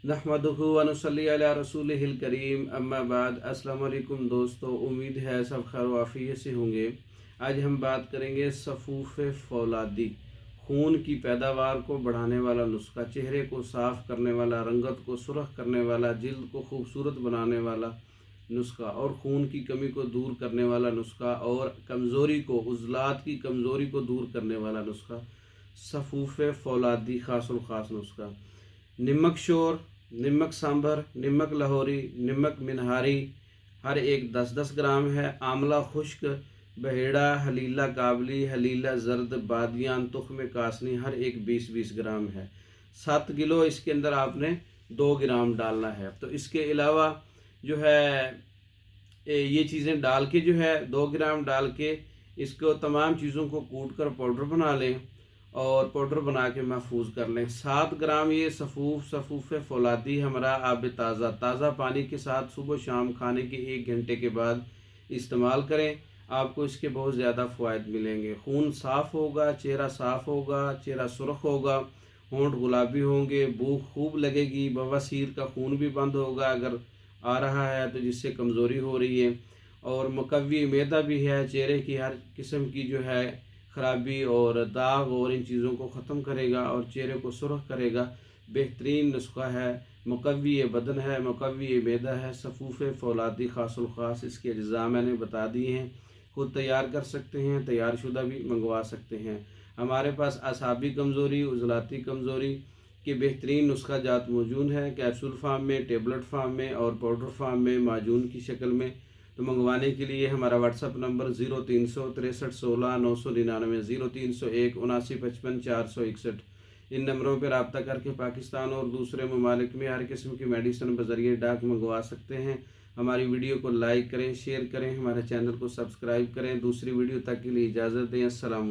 नहमदुहु व नुसल्ली अला रसूलिहिल करीम अम्मा बाद। अस्सलाम वालेकुम दोस्तों, उम्मीद है सब खैर व आफियत से होंगे। आज हम बात करेंगे सफ़ूफ़ फौलादी, खून की पैदावार को बढ़ाने वाला नुस्खा, चेहरे को साफ़ करने वाला, रंगत को सुरख करने वाला, जिल्द को खूबसूरत बनाने वाला नुस्खा और खून की कमी को दूर करने वाला नुस्खा और कमज़ोरी को, उज़लात की कमज़ोरी को दूर करने वाला नुस्खा, सफ़ूफ़ फौलादी ख़ासुल ख़ास नुस्खा। नमक शोर, नमक सांभर, नमक लाहौरी, नमक मिनहारी हर एक 10-10 ग्राम है। आंवला खुश्क, बहेड़ा, हलीला काबली, हलीला जर्द, बादियान, तुख्म कासनी हर एक 20-20 ग्राम है। 7 किलो इसके अंदर आपने 2 ग्राम डालना है। तो इसके अलावा जो है ये चीज़ें डाल के जो है 2 ग्राम डाल के इसको तमाम चीज़ों को कूट कर पाउडर बना लें और पाउडर बना के महफूज कर लें। 7 ग्राम ये सफ़ूफ़ फौलादी हमारा आब ताज़ा पानी के साथ सुबह शाम खाने के 1 घंटे के बाद इस्तेमाल करें। आपको इसके बहुत ज़्यादा फ़वाइद मिलेंगे। खून साफ़ होगा, चेहरा साफ़ होगा, चेहरा सुर्ख होगा, होंठ गुलाबी होंगे, भूख खूब लगेगी, बवासीर का खून भी बंद होगा अगर आ रहा है तो, जिससे कमज़ोरी हो रही है। और मुकव्वी मैदा भी है, चेहरे की हर किस्म की जो है ख़राबी और दाग और इन चीज़ों को ख़त्म करेगा और चेहरे को सुर्ख करेगा। बेहतरीन नुस्खा है, मुकव्वी बदन है, मुकव्वी मैदा है, सफ़ूफ़ फौलादी ख़ासुल ख़ास। इसके अज्जा मैंने बता दिए हैं, खुद तैयार कर सकते हैं, तैयार शुदा भी मंगवा सकते हैं। हमारे पास असाबी कमज़ोरी, उज़लाती कमज़ोरी के बेहतरीन नुस्खा जात मौजूद है, कैप्सूल फार्म में, टेबलेट फार्म में और पाउडर फार्म में, माजून की शक्ल में। तो मंगवाने के लिए हमारा व्हाट्सअप नंबर 036316 999, 0301 7955 461। इन नंबरों पर रब्ता करके पाकिस्तान और दूसरे ममालिक में हर किस्म की मेडिसिन बज़रिए डाक मंगवा सकते हैं। हमारी वीडियो को लाइक करें, शेयर करें, हमारे चैनल को सब्सक्राइब करें। दूसरी वीडियो तक के लिए इजाज़त दें। अस्सलाम वालेकुम।